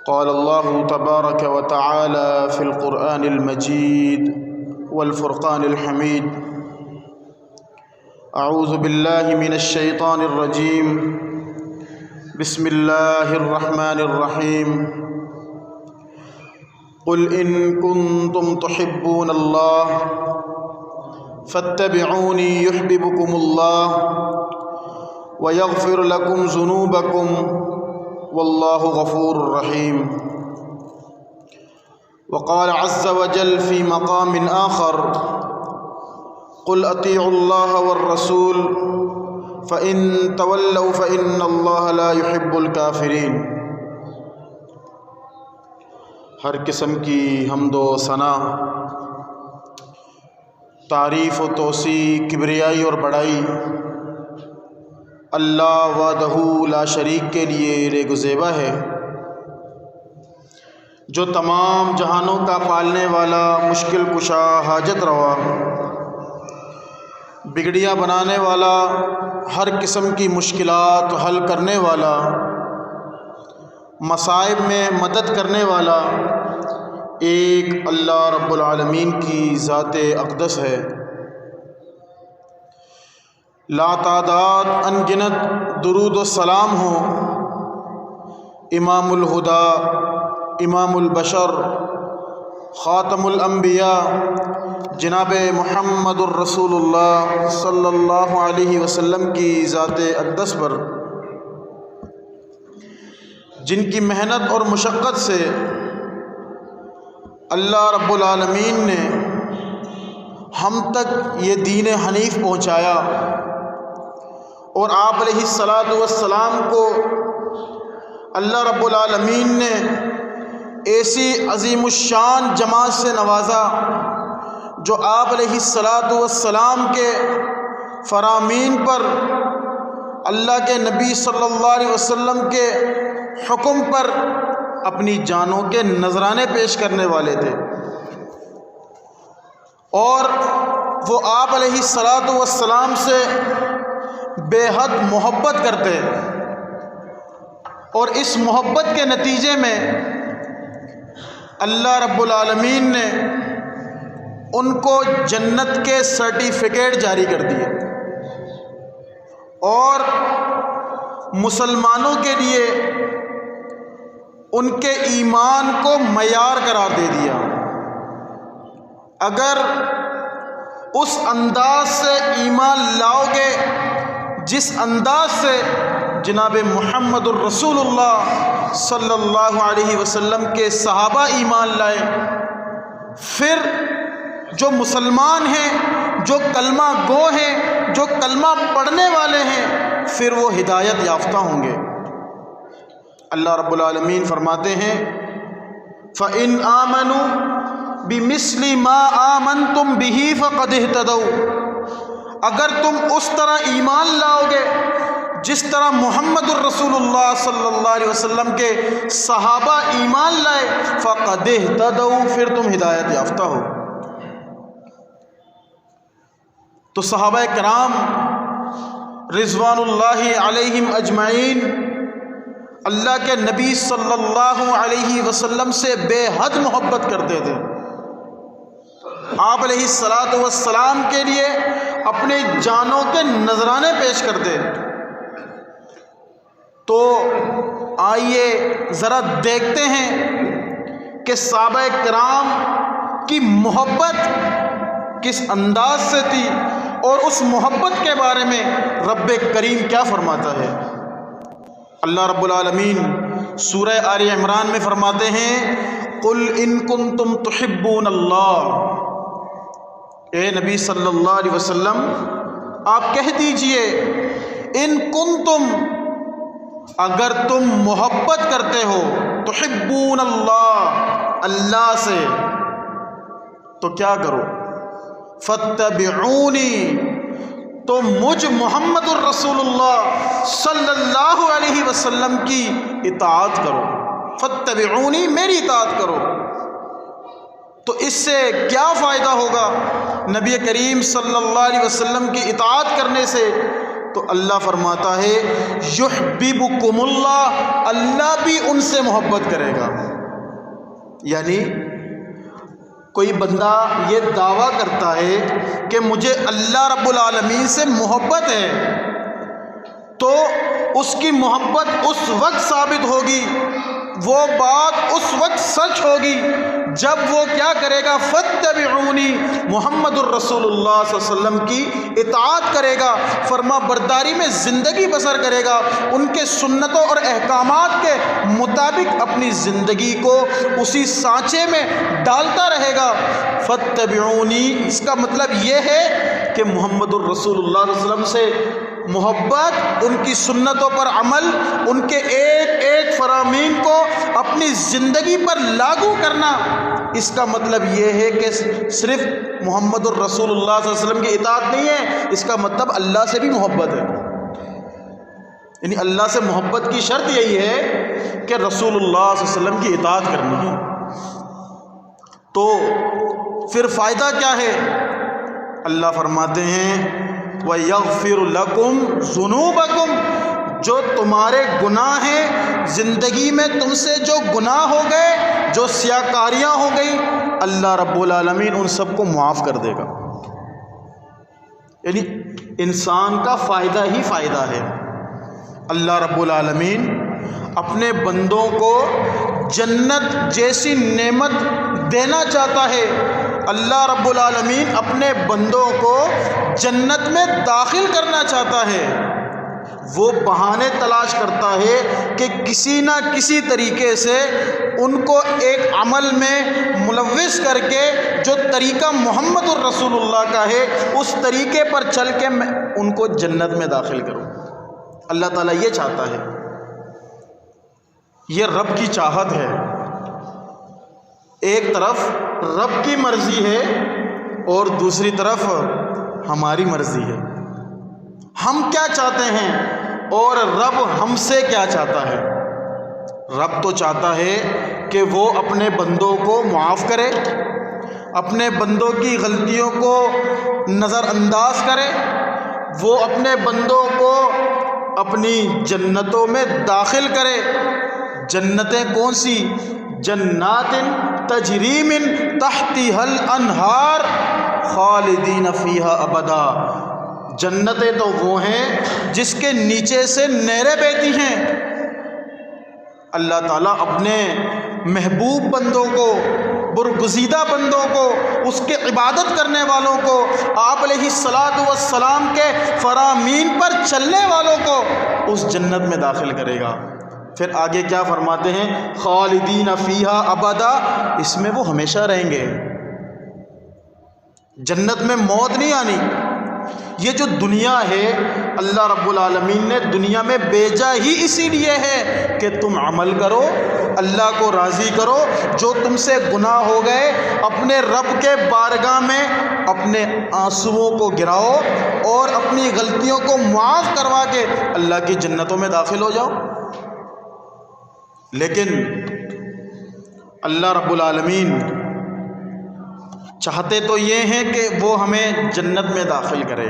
قال الله تبارك وتعالى في القرآن المجيد والفرقان الحميد: أعوذ بالله من الشيطان الرجيم. بسم الله الرحمن الرحيم. قل إن كنتم تحبون الله فاتبعوني يحببكم الله ويغفر لكم ذنوبكم والله غفور رحيم. وقال عز وجل في مقام آخر: قل أطيعوا الله والرسول فإن تولوا فإن الله لا يحب الكافرين. ہر قسم کی حمد و ثنا، تعریف و توصیف، کبریائی اور بڑائی اللہ وحدہ لا شریک کے لیے ریگزیبہ ہے، جو تمام جہانوں کا پالنے والا، مشکل کشا، حاجت روا، بگڑیاں بنانے والا، ہر قسم کی مشکلات حل کرنے والا، مصائب میں مدد کرنے والا ایک اللہ رب العالمین کی ذات اقدس ہے۔ لا تعداد ان گنت درود و سلام ہو امام الہدی، امام البشر، خاتم الانبیاء جناب محمد الرسول اللہ صلی اللہ علیہ وسلم کی ذات اقدس پر، جن کی محنت اور مشقت سے اللہ رب العالمین نے ہم تک یہ دین حنیف پہنچایا، اور آپ علیہ الصلاۃ والسلام کو اللہ رب العالمین نے ایسی عظیم الشان جماعت سے نوازا جو آپ علیہ الصلاۃ والسلام کے فرامین پر، اللہ کے نبی صلی اللہ علیہ وسلم کے حکم پر اپنی جانوں کے نذرانے پیش کرنے والے تھے، اور وہ آپ علیہ الصلاۃ والسلام سے بے حد محبت کرتے، اور اس محبت کے نتیجے میں اللہ رب العالمین نے ان کو جنت کے سرٹیفکیٹ جاری کر دیے، اور مسلمانوں کے لیے ان کے ایمان کو معیار قرار دے دیا۔ اگر اس انداز سے ایمان لاؤ گے جس انداز سے جناب محمد الرسول اللہ صلی اللہ علیہ وسلم کے صحابہ ایمان لائے، پھر جو مسلمان ہیں، جو کلمہ گو ہیں، جو کلمہ پڑھنے والے ہیں، پھر وہ ہدایت یافتہ ہوں گے۔ اللہ رب العالمین فرماتے ہیں: فَإِنْ آمَنُوا بِمِثْلِ مَا آمَنْتُمْ بِهِ فَقَدِ اهْتَدَوْا۔ اگر تم اس طرح ایمان لاؤ گے جس طرح محمد الرسول اللہ صلی اللہ علیہ وسلم کے صحابہ ایمان لائے، فَقَدِ اهْتَدَوْا، پھر تم ہدایت یافتہ ہو۔ تو صحابہ کرام رضوان اللہ علیہم اجمعین اللہ کے نبی صلی اللہ علیہ وسلم سے بے حد محبت کرتے تھے، آپ علیہ الصلاۃ والسلام کے لیے اپنے جانوں کے نذرانے پیش کرتے۔ تو آئیے ذرا دیکھتے ہیں کہ صحابہ کرام کی محبت کس انداز سے تھی، اور اس محبت کے بارے میں رب کریم کیا فرماتا ہے۔ اللہ رب العالمین سورہ آل عمران میں فرماتے ہیں: قل ان کنتم تحبون اللہ۔ اے نبی صلی اللہ علیہ وسلم آپ کہہ دیجئے، ان کنتم، اگر تم محبت کرتے ہو، تحبون اللہ، اللہ سے، تو کیا کرو؟ فاتبعونی، تو مجھ محمد الرسول اللہ صلی اللہ علیہ وسلم کی اطاعت کرو۔ فاتبعونی، میری اطاعت کرو۔ تو اس سے کیا فائدہ ہوگا؟ نبی کریم صلی اللہ علیہ وسلم کی اطاعت کرنے سے تو اللہ فرماتا ہے یحببکم اللہ، اللہ بھی ان سے محبت کرے گا۔ یعنی کوئی بندہ یہ دعویٰ کرتا ہے کہ مجھے اللہ رب العالمین سے محبت ہے، تو اس کی محبت اس وقت ثابت ہوگی، وہ بات اس وقت سچ ہوگی جب وہ کیا کرے گا، فاتبعونی، محمد الرسول اللہ صلی اللہ علیہ وسلم کی اطاعت کرے گا، فرما برداری میں زندگی بسر کرے گا، ان کے سنتوں اور احکامات کے مطابق اپنی زندگی کو اسی سانچے میں ڈالتا رہے گا۔ فاتبعونی، اس کا مطلب یہ ہے کہ محمد الرسول اللہ صلی اللہ علیہ وسلم سے محبت، ان کی سنتوں پر عمل، ان کے ایک ایک فرامین کو اپنی زندگی پر لاگو کرنا۔ اس کا مطلب یہ ہے کہ صرف محمد الرسول اللہ صلی اللہ علیہ وسلم کی اطاعت نہیں ہے، اس کا مطلب اللہ سے بھی محبت ہے۔ یعنی اللہ سے محبت کی شرط یہی ہے کہ رسول اللہ صلی اللہ علیہ وسلم کی اطاعت کرنی ہے۔ تو پھر فائدہ کیا ہے؟ اللہ فرماتے ہیں وَيَغْفِرُ لَكُمْ ذُنُوبَكُمْ، جو تمہارے گناہ ہیں، زندگی میں تم سے جو گناہ ہو گئے، جو سیاکاریاں ہو گئی، اللہ رب العالمین ان سب کو معاف کر دے گا۔ یعنی انسان کا فائدہ ہی فائدہ ہے۔ اللہ رب العالمین اپنے بندوں کو جنت جیسی نعمت دینا چاہتا ہے۔ اللہ رب العالمین اپنے بندوں کو جنت میں داخل کرنا چاہتا ہے۔ وہ بہانے تلاش کرتا ہے کہ کسی نہ کسی طریقے سے ان کو ایک عمل میں ملوث کر کے جو طریقہ محمد الرسول اللہ کا ہے اس طریقے پر چل کے میں ان کو جنت میں داخل کروں۔ اللہ تعالیٰ یہ چاہتا ہے، یہ رب کی چاہت ہے۔ ایک طرف رب کی مرضی ہے اور دوسری طرف ہماری مرضی ہے۔ ہم کیا چاہتے ہیں اور رب ہم سے کیا چاہتا ہے؟ رب تو چاہتا ہے کہ وہ اپنے بندوں کو معاف کرے، اپنے بندوں کی غلطیوں کو نظر انداز کرے، وہ اپنے بندوں کو اپنی جنتوں میں داخل کرے۔ جنتیں کون سی؟ جنات تجری من تحتها الانہار خالدین فیہا ابدا۔ جنتیں تو وہ ہیں جس کے نیچے سے نہریں بہتی ہیں۔ اللہ تعالیٰ اپنے محبوب بندوں کو، برگزیدہ بندوں کو، اس کے عبادت کرنے والوں کو، آپ علیہ الصلاۃ والسلام کے فرامین پر چلنے والوں کو اس جنت میں داخل کرے گا۔ پھر آگے کیا فرماتے ہیں؟ خالدین فیہا ابدا، اس میں وہ ہمیشہ رہیں گے۔ جنت میں موت نہیں آنی۔ یہ جو دنیا ہے اللہ رب العالمین نے دنیا میں بھیجا ہی اسی لیے ہے کہ تم عمل کرو، اللہ کو راضی کرو، جو تم سے گناہ ہو گئے اپنے رب کے بارگاہ میں اپنے آنسوؤں کو گراؤ اور اپنی غلطیوں کو معاف کروا کے اللہ کی جنتوں میں داخل ہو جاؤ۔ لیکن اللہ رب العالمین چاہتے تو یہ ہیں کہ وہ ہمیں جنت میں داخل کرے،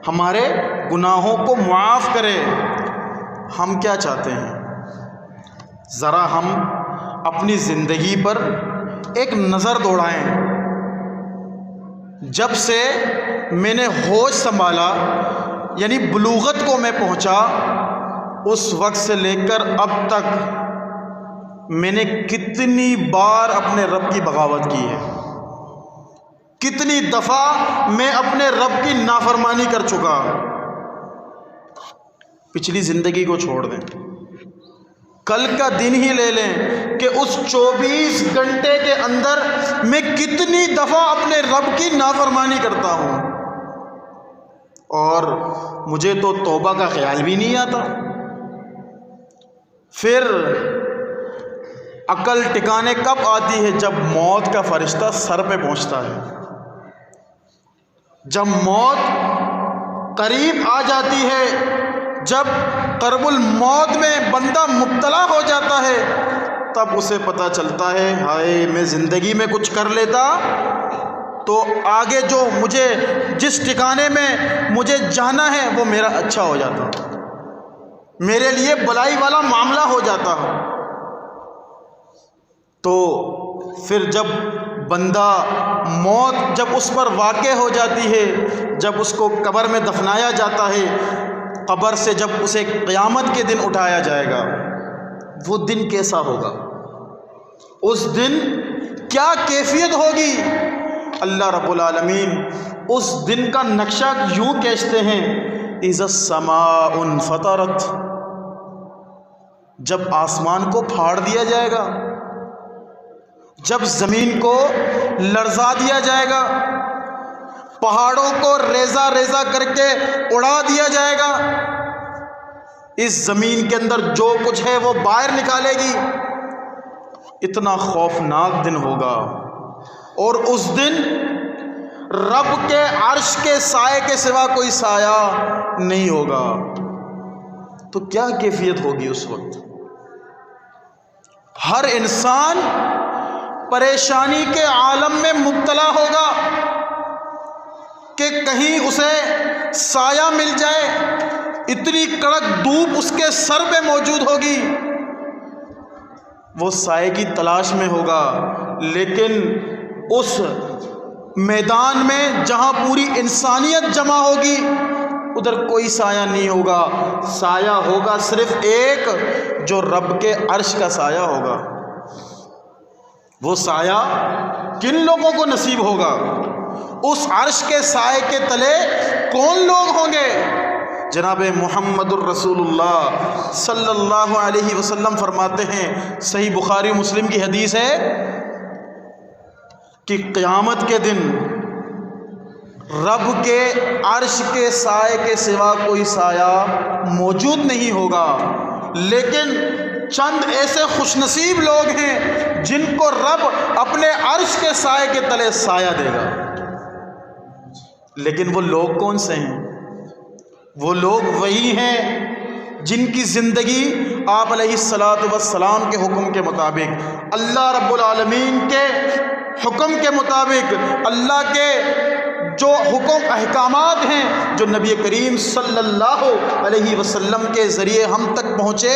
ہمارے گناہوں کو معاف کرے۔ ہم کیا چاہتے ہیں؟ ذرا ہم اپنی زندگی پر ایک نظر دوڑائیں۔ جب سے میں نے ہوش سنبھالا، یعنی بلوغت کو میں پہنچا، اس وقت سے لے کر اب تک میں نے کتنی بار اپنے رب کی بغاوت کی ہے، کتنی دفعہ میں اپنے رب کی نافرمانی کر چکا۔ پچھلی زندگی کو چھوڑ دیں، کل کا دن ہی لے لیں کہ اس 24 گھنٹے کے اندر میں کتنی دفعہ اپنے رب کی نافرمانی کرتا ہوں، اور مجھے تو توبہ کا خیال بھی نہیں آتا۔ پھر عقل ٹکانے کب آتی ہے؟ جب موت کا فرشتہ سر پہ پہنچتا ہے، جب موت قریب آ جاتی ہے، جب قرب الموت میں بندہ مبتلا ہو جاتا ہے، تب اسے پتہ چلتا ہے ہائے میں زندگی میں کچھ کر لیتا تو آگے جو مجھے جس ٹھکانے میں مجھے جانا ہے وہ میرا اچھا ہو جاتا، میرے لیے بلائی والا معاملہ ہو جاتا۔ تو پھر جب بندہ موت جب اس پر واقع ہو جاتی ہے، جب اس کو قبر میں دفنایا جاتا ہے، قبر سے جب اسے قیامت کے دن اٹھایا جائے گا، وہ دن کیسا ہوگا؟ اس دن کیا کیفیت ہوگی؟ اللہ رب العالمین اس دن کا نقشہ یوں کھینچتے ہیں، اذا السماء انفطرت، جب آسمان کو پھاڑ دیا جائے گا، جب زمین کو لرزا دیا جائے گا، پہاڑوں کو ریزہ ریزہ کر کے اڑا دیا جائے گا، اس زمین کے اندر جو کچھ ہے وہ باہر نکالے گی۔ اتنا خوفناک دن ہوگا، اور اس دن رب کے عرش کے سائے کے سوا کوئی سایہ نہیں ہوگا۔ تو کیا کیفیت ہوگی اس وقت؟ ہر انسان پریشانی کے عالم میں مبتلا ہوگا کہ کہیں اسے سایہ مل جائے، اتنی کڑک دھوپ اس کے سر پہ موجود ہوگی، وہ سائے کی تلاش میں ہوگا، لیکن اس میدان میں جہاں پوری انسانیت جمع ہوگی ادھر کوئی سایہ نہیں ہوگا، سایہ ہوگا صرف ایک، جو رب کے عرش کا سایہ ہوگا۔ وہ سایہ کن لوگوں کو نصیب ہوگا؟ اس عرش کے سائے کے تلے کون لوگ ہوں گے؟ جناب محمد الرسول اللہ صلی اللہ علیہ وسلم فرماتے ہیں، صحیح بخاری مسلم کی حدیث ہے کہ قیامت کے دن رب کے عرش کے سائے کے سوا کوئی سایہ موجود نہیں ہوگا، لیکن چند ایسے خوش نصیب لوگ ہیں جن کو رب اپنے عرش کے سائے کے تلے سایہ دے گا۔ لیکن وہ لوگ کون سے ہیں؟ وہ لوگ وہی ہیں جن کی زندگی آپ علیہ السلام کے حکم کے مطابق، اللہ رب العالمین کے حکم کے مطابق، اللہ کے جو حکم احکامات ہیں جو نبی کریم صلی اللہ علیہ وسلم کے ذریعے ہم تک پہنچے،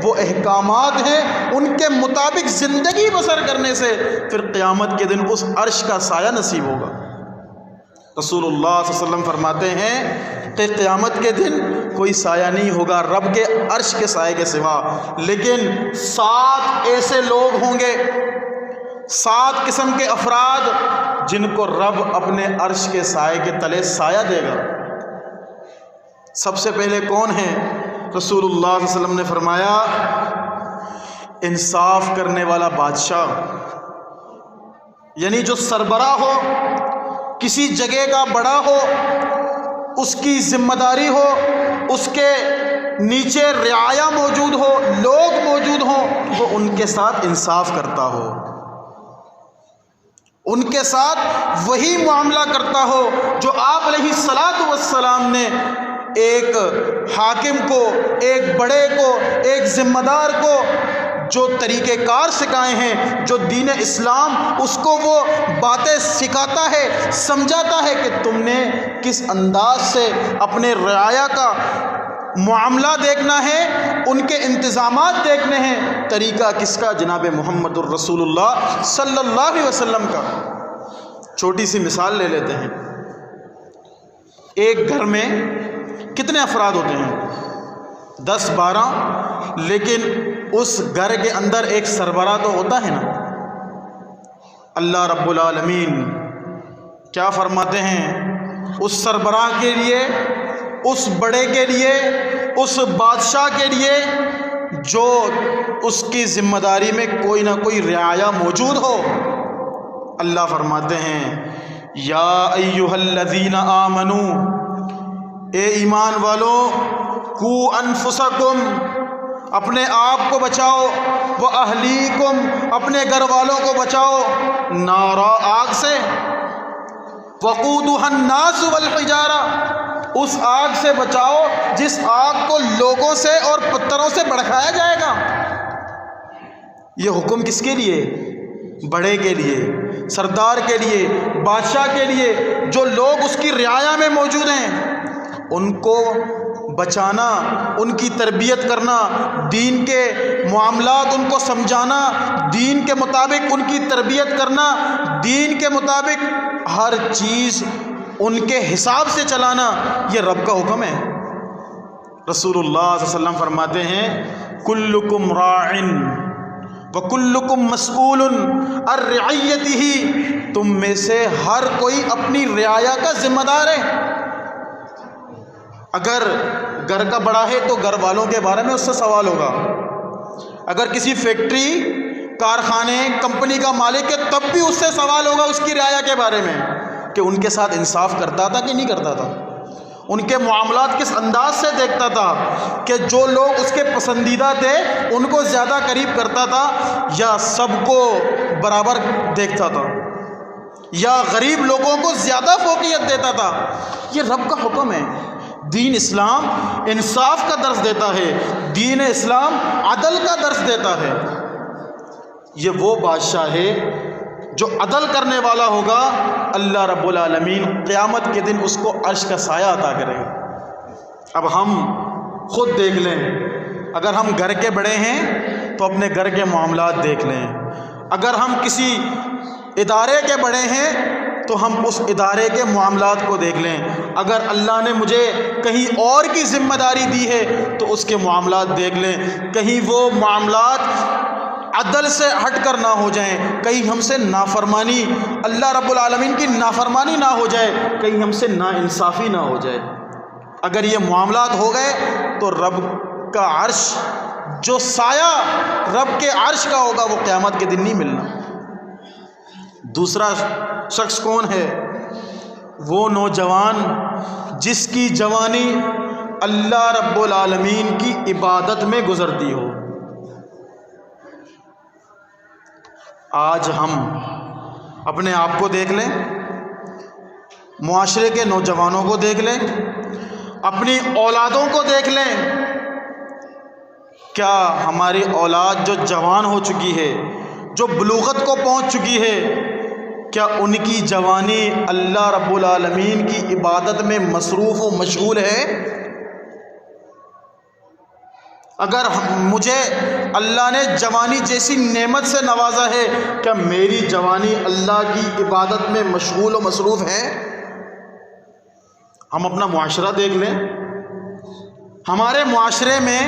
وہ احکامات ہیں، ان کے مطابق زندگی بسر کرنے سے پھر قیامت کے دن اس عرش کا سایہ نصیب ہوگا۔ رسول اللہ صلی اللہ علیہ وسلم فرماتے ہیں کہ قیامت کے دن کوئی سایہ نہیں ہوگا رب کے عرش کے سائے کے سوا، لیکن 7 ایسے لوگ ہوں گے، 7 قسم کے افراد جن کو رب اپنے عرش کے سائے کے تلے سایہ دے گا۔ سب سے پہلے کون ہیں؟ رسول اللہ صلی اللہ علیہ وسلم نے فرمایا، انصاف کرنے والا بادشاہ، یعنی جو سربراہ ہو، کسی جگہ کا بڑا ہو، اس کی ذمہ داری ہو، اس کے نیچے رعایا موجود ہو، لوگ موجود ہوں، وہ ان کے ساتھ انصاف کرتا ہو، ان کے ساتھ وہی معاملہ کرتا ہو جو آپ علیہ السلام نے ایک حاکم کو، ایک بڑے کو، ایک ذمہ دار کو جو طریقہ کار سکھائے ہیں، جو دین اسلام اس کو وہ باتیں سکھاتا ہے، سمجھاتا ہے کہ تم نے کس انداز سے اپنے رعایا کا معاملہ دیکھنا ہے، ان کے انتظامات دیکھنے ہیں، طریقہ کس کا؟ جناب محمد الرسول اللہ صلی اللہ علیہ وسلم کا۔ چھوٹی سی مثال لے لیتے ہیں، ایک گھر میں کتنے افراد ہوتے ہیں؟ 10-12، لیکن اس گھر کے اندر ایک سربراہ تو ہوتا ہے نا۔ اللہ رب العالمین کیا فرماتے ہیں؟ اس سربراہ کے لیے، اس بڑے کے لیے، اس بادشاہ کے لیے جو اس کی ذمہ داری میں کوئی نہ کوئی رعایا موجود ہو، اللہ فرماتے ہیں، یا ایھا الذین آمنو، اے ایمان والو، قو انفسکم، اپنے آپ کو بچاؤ، واہلیکم، اپنے گھر والوں کو بچاؤ، نارا، آگ سے، وقودھا الناس والحجارہ، اس آگ سے بچاؤ جس آگ کو لوگوں سے اور پتھروں سے بھڑکایا جائے گا۔ یہ حکم کس کے لیے؟ بڑے کے لیے، سردار کے لیے، بادشاہ کے لیے، جو لوگ اس کی رعایا میں موجود ہیں، ان کو بچانا، ان کی تربیت کرنا، دین کے معاملات ان کو سمجھانا، دین کے مطابق ان کی تربیت کرنا، دین کے مطابق ہر چیز ان کے حساب سے چلانا، یہ رب کا حکم ہے۔ رسول اللہ صلی اللہ علیہ وسلم فرماتے ہیں کلکم راع وکلکم مسئول عن رعیتہ، تم میں سے ہر کوئی اپنی رعایا کا ذمہ دار ہے۔ اگر گھر کا بڑا ہے تو گھر والوں کے بارے میں اس سے سوال ہوگا، اگر کسی فیکٹری، کارخانے، کمپنی کا مالک ہے تب بھی اس سے سوال ہوگا اس کی رعایا کے بارے میں کہ ان کے ساتھ انصاف کرتا تھا کہ نہیں کرتا تھا، ان کے معاملات کس انداز سے دیکھتا تھا، کہ جو لوگ اس کے پسندیدہ تھے ان کو زیادہ قریب کرتا تھا یا سب کو برابر دیکھتا تھا، یا غریب لوگوں کو زیادہ فوقیت دیتا تھا۔ یہ رب کا حکم ہے۔ دین اسلام انصاف کا درس دیتا ہے، دین اسلام عدل کا درس دیتا ہے۔ یہ وہ بادشاہ ہے جو عدل کرنے والا ہوگا، اللہ رب العالمین قیامت کے دن اس کو عرش کا سایہ عطا کرے گا۔ اب ہم خود دیکھ لیں، اگر ہم گھر کے بڑے ہیں تو اپنے گھر کے معاملات دیکھ لیں، اگر ہم کسی ادارے کے بڑے ہیں تو ہم اس ادارے کے معاملات کو دیکھ لیں، اگر اللہ نے مجھے کہیں اور کی ذمہ داری دی ہے تو اس کے معاملات دیکھ لیں، کہیں وہ معاملات عدل سے ہٹ کر نہ ہو جائیں، کہیں ہم سے نافرمانی، اللہ رب العالمین کی نافرمانی نہ ہو جائے، کہیں ہم سے ناانصافی نہ ہو جائے۔ اگر یہ معاملات ہو گئے تو رب کا عرش، جو سایہ رب کے عرش کا ہوگا، وہ قیامت کے دن نہیں ملنا۔ دوسرا شخص کون ہے؟ وہ نوجوان جس کی جوانی اللہ رب العالمین کی عبادت میں گزرتی ہو۔ آج ہم اپنے آپ کو دیکھ لیں، معاشرے کے نوجوانوں کو دیکھ لیں، اپنی اولادوں کو دیکھ لیں، کیا ہماری اولاد جو جوان ہو چکی ہے، جو بلوغت کو پہنچ چکی ہے، کیا ان کی جوانی اللہ رب العالمین کی عبادت میں مصروف و مشغول ہے؟ اگر مجھے اللہ نے جوانی جیسی نعمت سے نوازا ہے، کیا میری جوانی اللہ کی عبادت میں مشغول و مصروف ہے؟ ہم اپنا معاشرہ دیکھ لیں، ہمارے معاشرے میں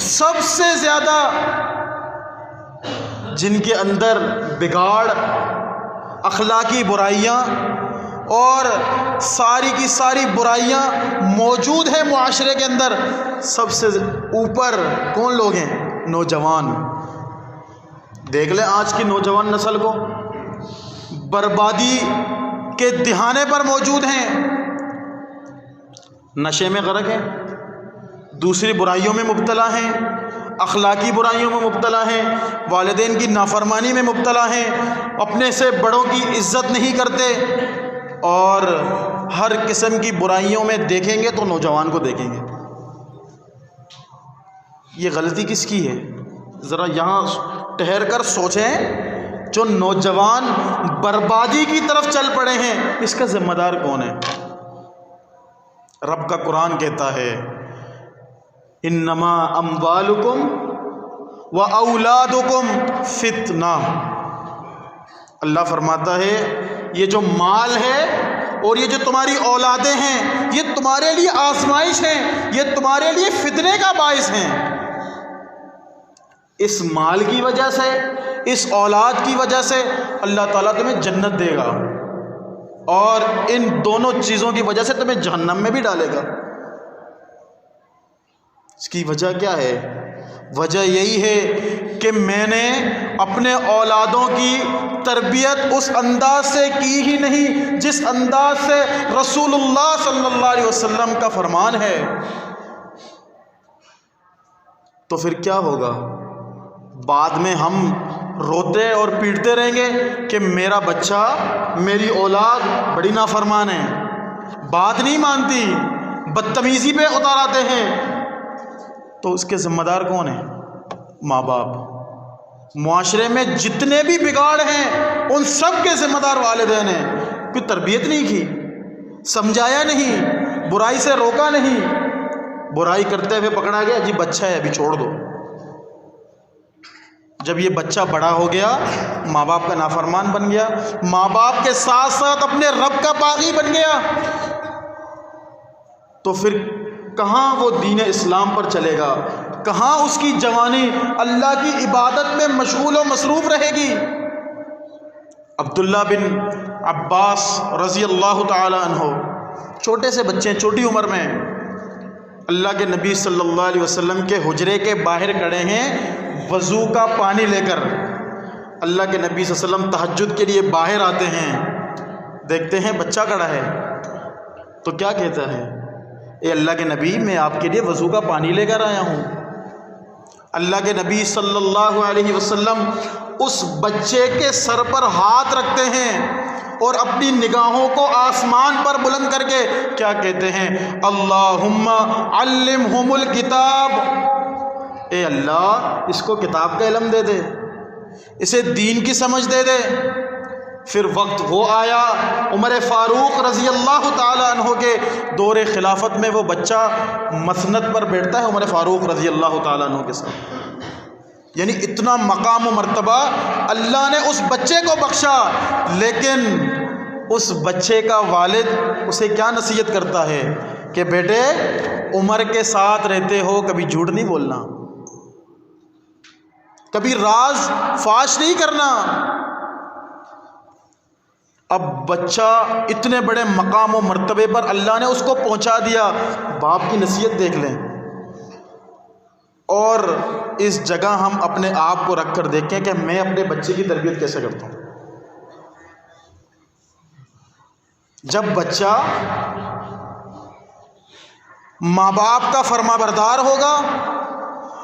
سب سے زیادہ جن کے اندر بگاڑ، اخلاقی برائیاں اور ساری کی ساری برائیاں موجود ہیں معاشرے کے اندر، سب سے اوپر کون لوگ ہیں؟ نوجوان۔ دیکھ لیں آج کی نوجوان نسل کو، بربادی کے دہانے پر موجود ہیں، نشے میں غرق ہیں، دوسری برائیوں میں مبتلا ہیں، اخلاقی برائیوں میں مبتلا ہیں، والدین کی نافرمانی میں مبتلا ہیں، اپنے سے بڑوں کی عزت نہیں کرتے، اور ہر قسم کی برائیوں میں دیکھیں گے تو نوجوان کو دیکھیں گے۔ یہ غلطی کس کی ہے؟ ذرا یہاں ٹھہر کر سوچیں، جو نوجوان بربادی کی طرف چل پڑے ہیں، اس کا ذمہ دار کون ہے؟ رب کا قرآن کہتا ہے انما اموالکم و اولادکم فتنہ۔ اللہ فرماتا ہے یہ جو مال ہے اور یہ جو تمہاری اولادیں ہیں، یہ تمہارے لیے آزمائش ہیں، یہ تمہارے لیے فتنے کا باعث ہیں۔ اس مال کی وجہ سے، اس اولاد کی وجہ سے اللہ تعالیٰ تمہیں جنت دے گا، اور ان دونوں چیزوں کی وجہ سے تمہیں جہنم میں بھی ڈالے گا۔ اس کی وجہ کیا ہے؟ وجہ یہی ہے کہ میں نے اپنے اولادوں کی تربیت اس انداز سے کی ہی نہیں جس انداز سے رسول اللہ صلی اللہ علیہ وسلم کا فرمان ہے۔ تو پھر کیا ہوگا؟ بعد میں ہم روتے اور پیٹتے رہیں گے کہ میرا بچہ، میری اولاد بڑی نافرمان ہے، بات نہیں مانتی، بدتمیزی پہ اتار آتے ہیں۔ تو اس کے ذمہ دار کون ہیں؟ ماں باپ۔ معاشرے میں جتنے بھی بگاڑ ہیں ان سب کے ذمہ دار والدین ہیں. کوئی تربیت نہیں کی، سمجھایا نہیں، برائی سے روکا نہیں، برائی کرتے ہوئے پکڑا گیا، جی بچہ ہے ابھی چھوڑ دو. جب یہ بچہ بڑا ہو گیا، ماں باپ کا نافرمان بن گیا، ماں باپ کے ساتھ ساتھ اپنے رب کا باغی بن گیا، تو پھر کہاں وہ دین اسلام پر چلے گا؟ کہاں اس کی جوانی اللہ کی عبادت میں مشغول و مصروف رہے گی؟ عبداللہ بن عباس رضی اللہ تعالی عنہ چھوٹے سے بچے ہیں، چھوٹی عمر میں، اللہ کے نبی صلی اللہ علیہ وسلم کے حجرے کے باہر کھڑے ہیں وضو کا پانی لے کر. اللہ کے نبی صلی اللہ علیہ وسلم تہجد کے لیے باہر آتے ہیں، دیکھتے ہیں بچہ کھڑا ہے، تو کیا کہتا ہے؟ اے اللہ کے نبی، میں آپ کے لیے وضو کا پانی لے کر آیا ہوں. اللہ کے نبی صلی اللہ علیہ وسلم اس بچے کے سر پر ہاتھ رکھتے ہیں اور اپنی نگاہوں کو آسمان پر بلند کر کے کیا کہتے ہیں؟ اللہم علمہم الکتاب. اے اللہ، اس کو کتاب کا علم دے دے، اسے دین کی سمجھ دے دے. پھر وقت وہ آیا عمر فاروق رضی اللہ تعالی عنہ کے دور خلافت میں، وہ بچہ مسند پر بیٹھتا ہے عمر فاروق رضی اللہ تعالی عنہ کے ساتھ. یعنی اتنا مقام و مرتبہ اللہ نے اس بچے کو بخشا. لیکن اس بچے کا والد اسے کیا نصیحت کرتا ہے کہ بیٹے عمر کے ساتھ رہتے ہو، کبھی جھوٹ نہیں بولنا، کبھی راز فاش نہیں کرنا. اب بچہ اتنے بڑے مقام و مرتبے پر اللہ نے اس کو پہنچا دیا. باپ کی نصیحت دیکھ لیں. اور اس جگہ ہم اپنے آپ کو رکھ کر دیکھیں کہ میں اپنے بچے کی تربیت کیسے کرتا ہوں. جب بچہ ماں باپ کا فرما بردار ہوگا،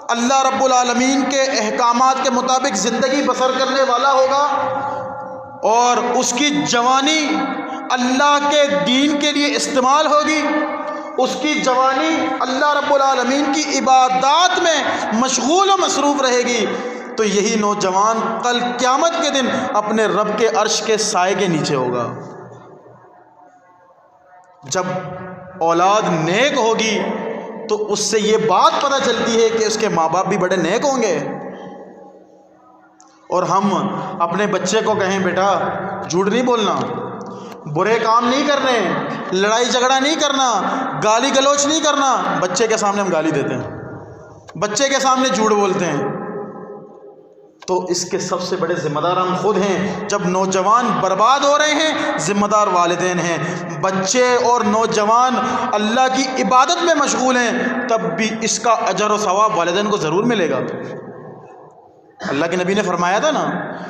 اللہ رب العالمین کے احکامات کے مطابق زندگی بسر کرنے والا ہوگا، اور اس کی جوانی اللہ کے دین کے لیے استعمال ہوگی، اس کی جوانی اللہ رب العالمین کی عبادات میں مشغول و مصروف رہے گی، تو یہی نوجوان کل قیامت کے دن اپنے رب کے عرش کے سائے کے نیچے ہوگا. جب اولاد نیک ہوگی تو اس سے یہ بات پتہ چلتی ہے کہ اس کے ماں باپ بھی بڑے نیک ہوں گے. اور ہم اپنے بچے کو کہیں بیٹا جھوٹ نہیں بولنا، برے کام نہیں کرنے، لڑائی جھگڑا نہیں کرنا، گالی گلوچ نہیں کرنا، بچے کے سامنے ہم گالی دیتے ہیں، بچے کے سامنے جھوٹ بولتے ہیں، تو اس کے سب سے بڑے ذمہ دار ہم خود ہیں. جب نوجوان برباد ہو رہے ہیں، ذمہ دار والدین ہیں. بچے اور نوجوان اللہ کی عبادت میں مشغول ہیں، تب بھی اس کا اجر و ثواب والدین کو ضرور ملے گا. اللہ کے نبی نے فرمایا تھا نا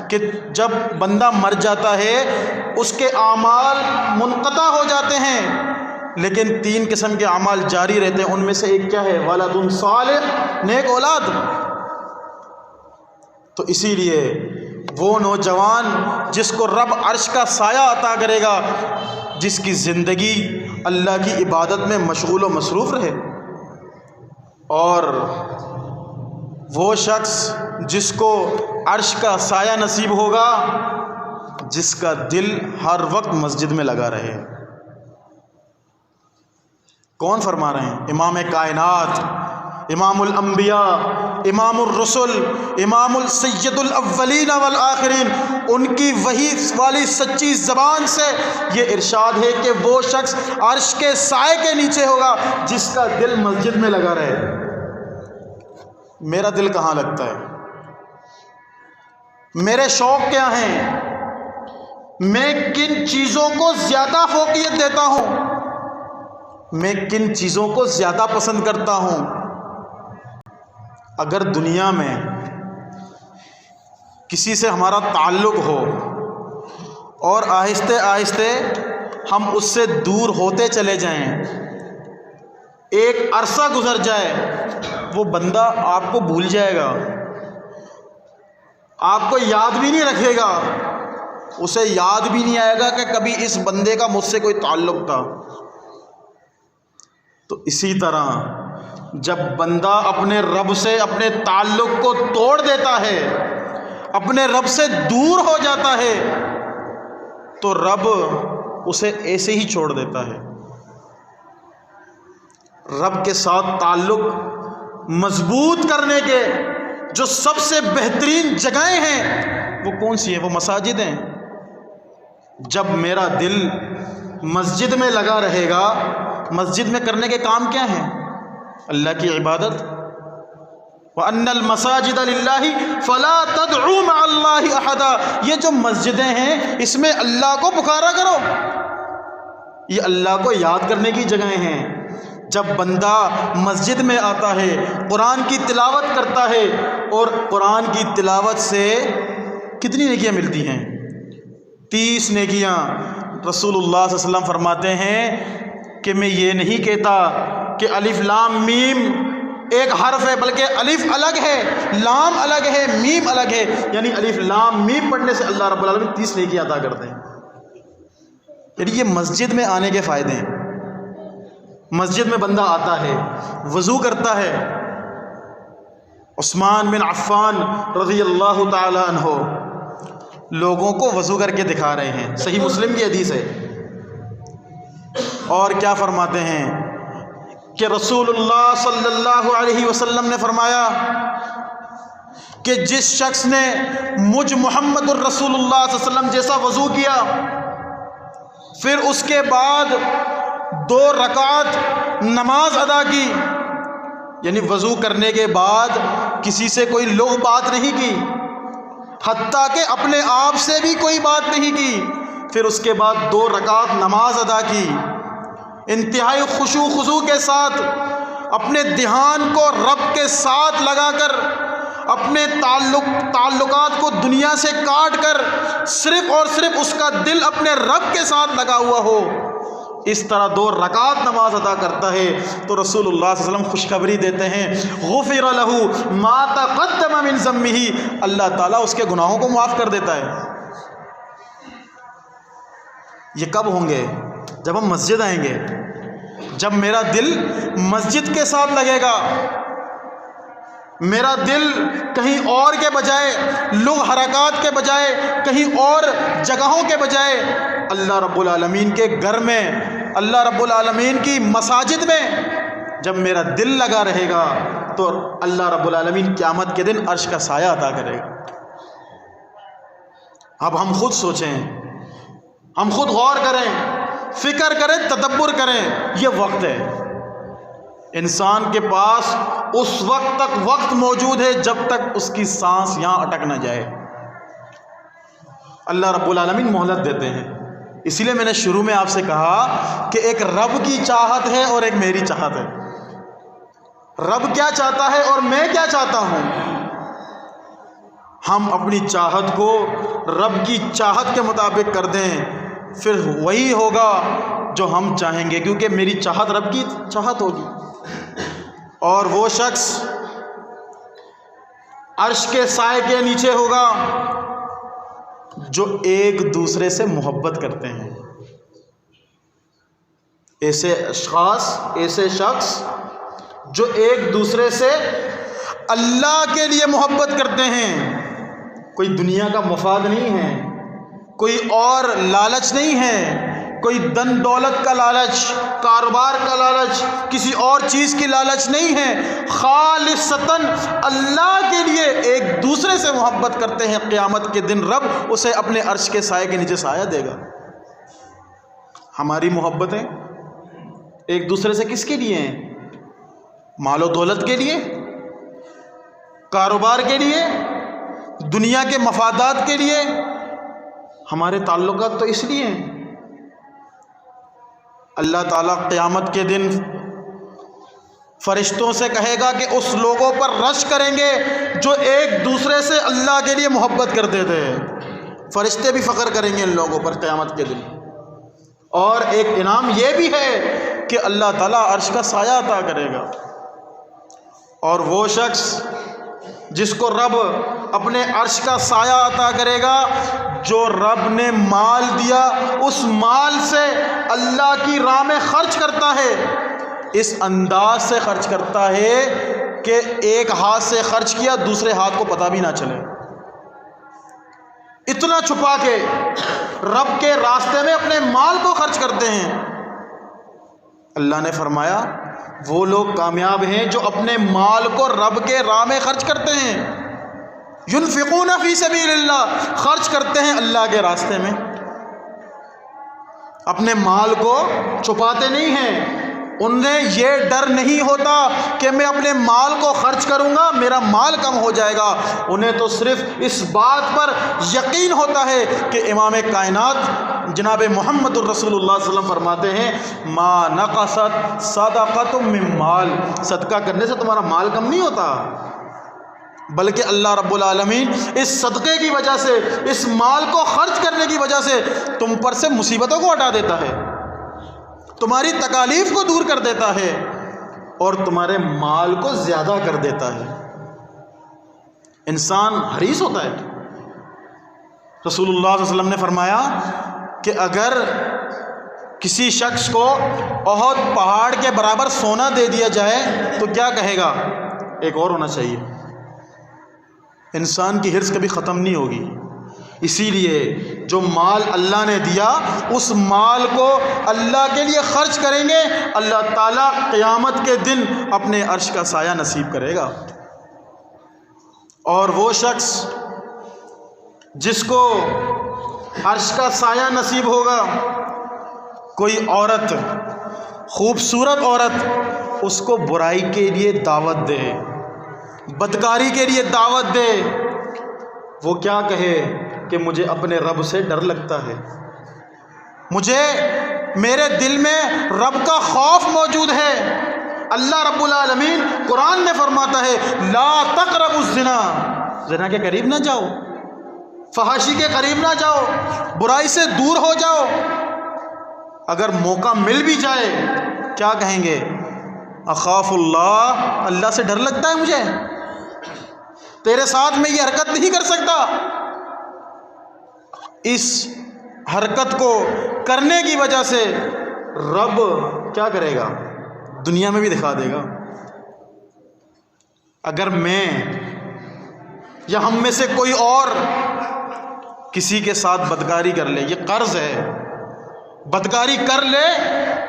کہ جب بندہ مر جاتا ہے اس کے اعمال منقطع ہو جاتے ہیں، لیکن 3 قسم کے اعمال جاری رہتے ہیں. ان میں سے ایک کیا ہے؟ ولد صالح، نیک اولاد. تو اسی لیے وہ نوجوان جس کو رب عرش کا سایہ عطا کرے گا، جس کی زندگی اللہ کی عبادت میں مشغول و مصروف رہے، اور وہ شخص جس کو عرش کا سایہ نصیب ہوگا جس کا دل ہر وقت مسجد میں لگا رہے. کون فرما رہے ہیں؟ امام کائنات، امام الانبیاء، امام الرسل، امام السید الاولین والآخرین. ان کی وحی والی سچی زبان سے یہ ارشاد ہے کہ وہ شخص عرش کے سائے کے نیچے ہوگا جس کا دل مسجد میں لگا رہے. میرا دل کہاں لگتا ہے؟ میرے شوق کیا ہیں؟ میں کن چیزوں کو زیادہ فوقیت دیتا ہوں؟ میں کن چیزوں کو زیادہ پسند کرتا ہوں؟ اگر دنیا میں کسی سے ہمارا تعلق ہو اور آہستہ آہستہ ہم اس سے دور ہوتے چلے جائیں، ایک عرصہ گزر جائے، وہ بندہ آپ کو بھول جائے گا، آپ کو یاد بھی نہیں رکھے گا، اسے یاد بھی نہیں آئے گا کہ کبھی اس بندے کا مجھ سے کوئی تعلق تھا. تو اسی طرح جب بندہ اپنے رب سے اپنے تعلق کو توڑ دیتا ہے، اپنے رب سے دور ہو جاتا ہے تو رب اسے ایسے ہی چھوڑ دیتا ہے۔ رب کے ساتھ تعلق مضبوط کرنے کے جو سب سے بہترین جگہیں ہیں وہ کون سی ہیں؟ وہ مساجد ہیں۔ جب میرا دل مسجد میں لگا رہے گا، مسجد میں کرنے کے کام کیا ہیں؟ اللہ کی عبادت۔ وَأَنَّ الْمَسَاجِدَ لِلَّهِ فَلَا تَدْعُوا مَعَ اللَّهِ أَحَدًا، یہ جو مسجدیں ہیں اس میں اللہ کو پکارا کرو، یہ اللہ کو یاد کرنے کی جگہیں ہیں۔ جب بندہ مسجد میں آتا ہے، قرآن کی تلاوت کرتا ہے، اور قرآن کی تلاوت سے کتنی نیکیاں ملتی ہیں؟ 30 نیکیاں۔ رسول اللہ صلی اللہ علیہ وسلم فرماتے ہیں کہ میں یہ نہیں کہتا کہ الف لام میم ایک حرف ہے، بلکہ الف الگ ہے، لام الگ ہے، میم الگ ہے، یعنی الف لام میم پڑھنے سے اللہ رب العالمین 30 نیکیاں عطا کرتے ہیں۔ یعنی یہ مسجد میں آنے کے فائدے ہیں۔ مسجد میں بندہ آتا ہے، وضو کرتا ہے۔ عثمان بن عفان رضی اللہ تعالی عنہ لوگوں کو وضو کر کے دکھا رہے ہیں، صحیح مسلم کی حدیث ہے، اور کیا فرماتے ہیں کہ رسول اللہ صلی اللہ علیہ وسلم نے فرمایا کہ جس شخص نے مجھ محمد الرسول اللہ صلی اللہ علیہ وسلم جیسا وضو کیا، پھر اس کے بعد 2 رکعت نماز ادا کی، یعنی وضو کرنے کے بعد کسی سے کوئی لغو بات نہیں کی، حتیٰ کہ اپنے آپ سے بھی کوئی بات نہیں کی، پھر اس کے بعد 2 رکعت نماز ادا کی، انتہائی خشوع خضوع کے ساتھ اپنے دھیان کو رب کے ساتھ لگا کر، اپنے تعلقات کو دنیا سے کاٹ کر صرف اور صرف اس کا دل اپنے رب کے ساتھ لگا ہوا ہو، اس طرح 2 رکعت نماز ادا کرتا ہے تو رسول اللہ صلی اللہ علیہ وسلم خوشخبری دیتے ہیں غفر لہ ما تقدم من ذنبہ، اللہ تعالیٰ اس کے گناہوں کو معاف کر دیتا ہے۔ یہ کب ہوں گے؟ جب ہم مسجد آئیں گے، جب میرا دل مسجد کے ساتھ لگے گا، میرا دل کہیں اور کے بجائے، لغو حرکات کے بجائے، کہیں اور جگہوں کے بجائے اللہ رب العالمین کے گھر میں، اللہ رب العالمین کی مساجد میں جب میرا دل لگا رہے گا تو اللہ رب العالمین قیامت کے دن عرش کا سایہ عطا کرے گا۔ اب ہم خود سوچیں، ہم خود غور کریں، فکر کریں، تدبر کریں، یہ وقت ہے، انسان کے پاس اس وقت تک وقت موجود ہے جب تک اس کی سانس یہاں اٹک نہ جائے۔ اللہ رب العالمین مہلت دیتے ہیں، اسی لیے میں نے شروع میں آپ سے کہا کہ ایک رب کی چاہت ہے اور ایک میری چاہت ہے۔ رب کیا چاہتا ہے اور میں کیا چاہتا ہوں، ہم اپنی چاہت کو رب کی چاہت کے مطابق کر دیں، پھر وہی ہوگا جو ہم چاہیں گے، کیونکہ میری چاہت رب کی چاہت ہوگی، اور وہ شخص عرش کے سائے کے نیچے ہوگا جو ایک دوسرے سے محبت کرتے ہیں۔ ایسے اشخاص، ایسے شخص جو ایک دوسرے سے اللہ کے لیے محبت کرتے ہیں، کوئی دنیا کا مفاد نہیں ہے، کوئی اور لالچ نہیں ہے، کوئی دن دولت کا لالچ، کاروبار کا لالچ، کسی اور چیز کی لالچ نہیں ہے، خالصتاً اللہ کے لیے ایک دوسرے سے محبت کرتے ہیں۔ قیامت کے دن رب اسے اپنے عرش کے سائے کے نیچے سایہ دے گا۔ ہماری محبتیں ایک دوسرے سے کس کے لیے ہیں؟ مال و دولت کے لیے، کاروبار کے لیے، دنیا کے مفادات کے لیے؟ ہمارے تعلقات تو اس لیے ہیں۔ اللہ تعالیٰ قیامت کے دن فرشتوں سے کہے گا کہ اس لوگوں پر رش کریں گے جو ایک دوسرے سے اللہ کے لیے محبت کرتے تھے۔ فرشتے بھی فخر کریں گے ان لوگوں پر قیامت کے دن، اور ایک انعام یہ بھی ہے کہ اللہ تعالیٰ عرش کا سایہ عطا کرے گا، اور وہ شخص جس کو رب اپنے عرش کا سایہ عطا کرے گا، جو رب نے مال دیا اس مال سے اللہ کی راہ میں خرچ کرتا ہے، اس انداز سے خرچ کرتا ہے کہ ایک ہاتھ سے خرچ کیا دوسرے ہاتھ کو پتہ بھی نہ چلے۔ کتنا چھپا کے رب کے راستے میں اپنے مال کو خرچ کرتے ہیں۔ اللہ نے فرمایا وہ لوگ کامیاب ہیں جو اپنے مال کو رب کے راہ میں خرچ کرتے ہیں، ينفقون فی سبیل اللہ، خرچ کرتے ہیں اللہ کے راستے میں، اپنے مال کو چھپاتے نہیں ہیں۔ انہیں یہ ڈر نہیں ہوتا کہ میں اپنے مال کو خرچ کروں گا میرا مال کم ہو جائے گا، انہیں تو صرف اس بات پر یقین ہوتا ہے کہ امام کائنات جناب محمد الرسول اللہ صلی اللہ علیہ وسلم فرماتے ہیں ما نقصت صدقۃ من مال، صدقہ کرنے سے تمہارا مال کم نہیں ہوتا، بلکہ اللہ رب العالمین اس صدقے کی وجہ سے، اس مال کو خرچ کرنے کی وجہ سے تم پر سے مصیبتوں کو ہٹا دیتا ہے، تمہاری تکالیف کو دور کر دیتا ہے اور تمہارے مال کو زیادہ کر دیتا ہے۔ انسان حریص ہوتا ہے۔ رسول اللہ صلی اللہ علیہ وسلم نے فرمایا کہ اگر کسی شخص کو احد پہاڑ کے برابر سونا دے دیا جائے تو کیا کہے گا؟ ایک اور ہونا چاہیے۔ انسان کی حرص کبھی ختم نہیں ہوگی، اسی لیے جو مال اللہ نے دیا اس مال کو اللہ کے لیے خرچ کریں گے، اللہ تعالیٰ قیامت کے دن اپنے عرش کا سایہ نصیب کرے گا۔ اور وہ شخص جس کو عرش کا سایہ نصیب ہوگا، کوئی عورت، خوبصورت عورت اس کو برائی کے لیے دعوت دے، بدکاری کے لیے دعوت دے، وہ کیا کہے کہ مجھے اپنے رب سے ڈر لگتا ہے، مجھے میرے دل میں رب کا خوف موجود ہے۔ اللہ رب العالمین قرآن میں فرماتا ہے لا تقربوا الزنا، زنا کے قریب نہ جاؤ، فحاشی کے قریب نہ جاؤ، برائی سے دور ہو جاؤ۔ اگر موقع مل بھی جائے کیا کہیں گے؟ اخاف اللہ، اللہ سے ڈر لگتا ہے مجھے، تیرے ساتھ میں یہ حرکت نہیں کر سکتا۔ اس حرکت کو کرنے کی وجہ سے رب کیا کرے گا؟ دنیا میں بھی دکھا دے گا۔ اگر میں یا ہم میں سے کوئی اور کسی کے ساتھ بدکاری کر لے، یہ قرض ہے، بدکاری کر لے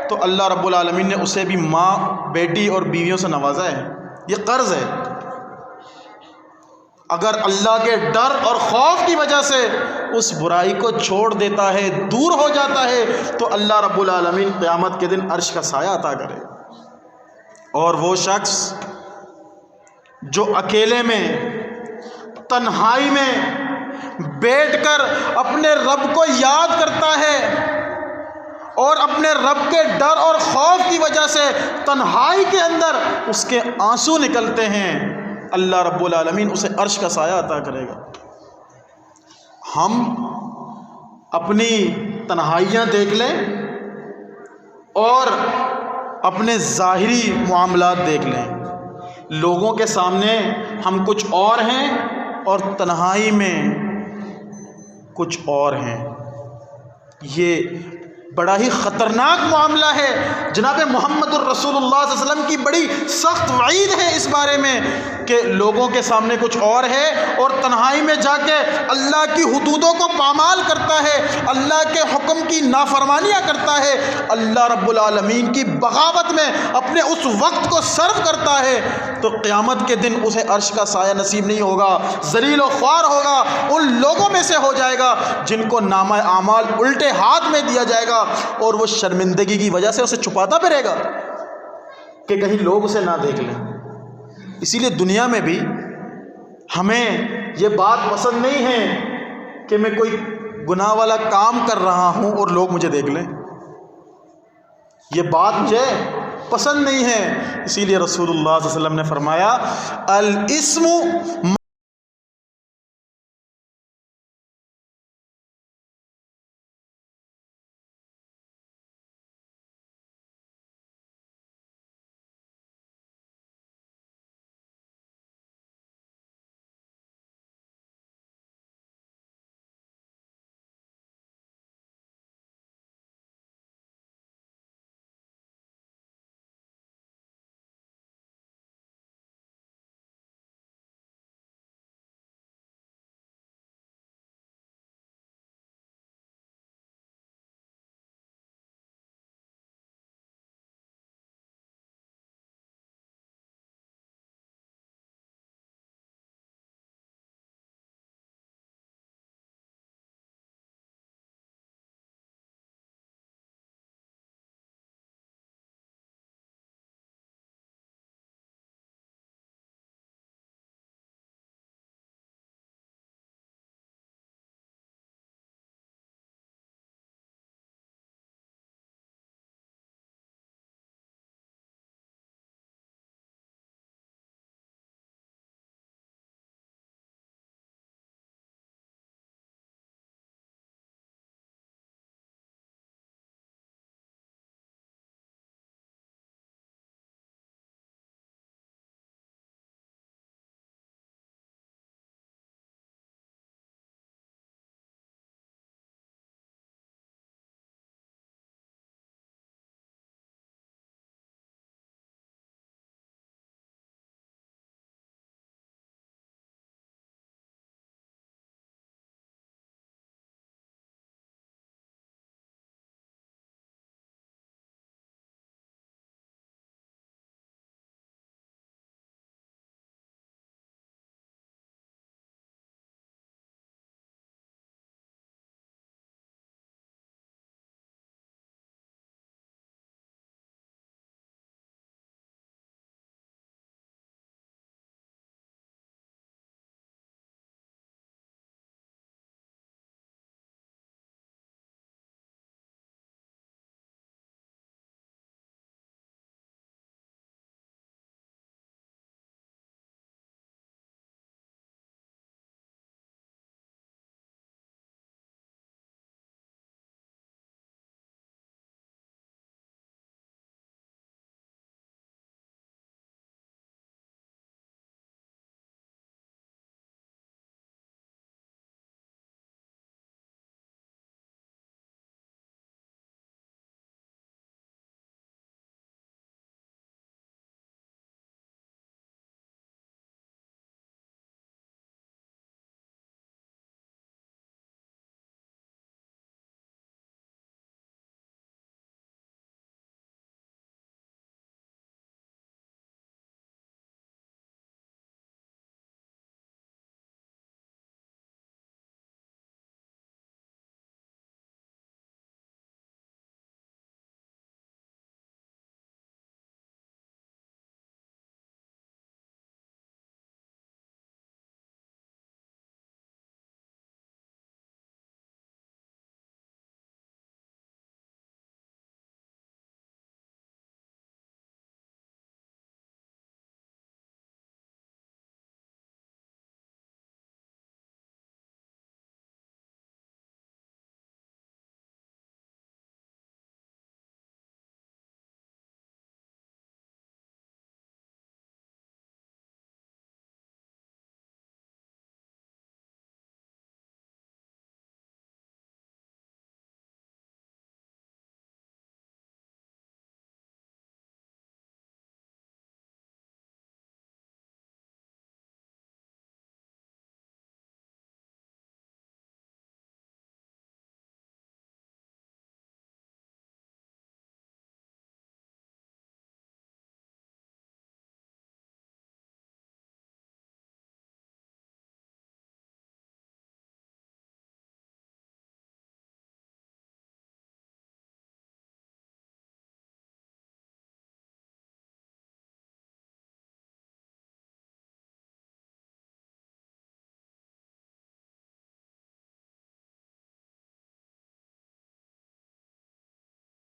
تو اللہ رب العالمین نے اسے بھی ماں، بیٹی اور بیویوں سے نوازا ہے، یہ قرض ہے۔ اگر اللہ کے ڈر اور خوف کی وجہ سے اس برائی کو چھوڑ دیتا ہے، دور ہو جاتا ہے، تو اللہ رب العالمین قیامت کے دن عرش کا سایہ عطا کرے۔ اور وہ شخص جو اکیلے میں، تنہائی میں بیٹھ کر اپنے رب کو یاد کرتا ہے اور اپنے رب کے ڈر اور خوف کی وجہ سے تنہائی کے اندر اس کے آنسو نکلتے ہیں، اللہ رب العالمین اسے عرش کا سایہ عطا کرے گا۔ ہم اپنی تنہائیاں دیکھ لیں اور اپنے ظاہری معاملات دیکھ لیں، لوگوں کے سامنے ہم کچھ اور ہیں اور تنہائی میں کچھ اور ہیں۔ یہ بڑا ہی خطرناک معاملہ ہے۔ جناب محمد الرسول اللہ صلی اللہ علیہ وسلم کی بڑی سخت وعید ہے اس بارے میں کہ لوگوں کے سامنے کچھ اور ہے اور تنہائی میں جا کے اللہ کی حدودوں کو پامال کرتا ہے، اللہ کے حکم کی نافرمانیاں کرتا ہے، اللہ رب العالمین کی بغاوت میں اپنے اس وقت کو صرف کرتا ہے، تو قیامت کے دن اسے عرش کا سایہ نصیب نہیں ہوگا، ذلیل و خوار ہوگا، ان لوگوں میں سے ہو جائے گا جن کو نامہ اعمال الٹے ہاتھ میں دیا جائے گا اور وہ شرمندگی کی وجہ سے اسے چھپاتا پھرے گا کہ کہیں لوگ اسے نہ دیکھ لیں۔ اسی لیے دنیا میں بھی ہمیں یہ بات پسند نہیں ہے کہ میں کوئی گناہ والا کام کر رہا ہوں اور لوگ مجھے دیکھ لیں، یہ بات مجھے پسند نہیں ہے۔ اسی لیے رسول اللہ صلی اللہ علیہ وسلم نے فرمایا الاسم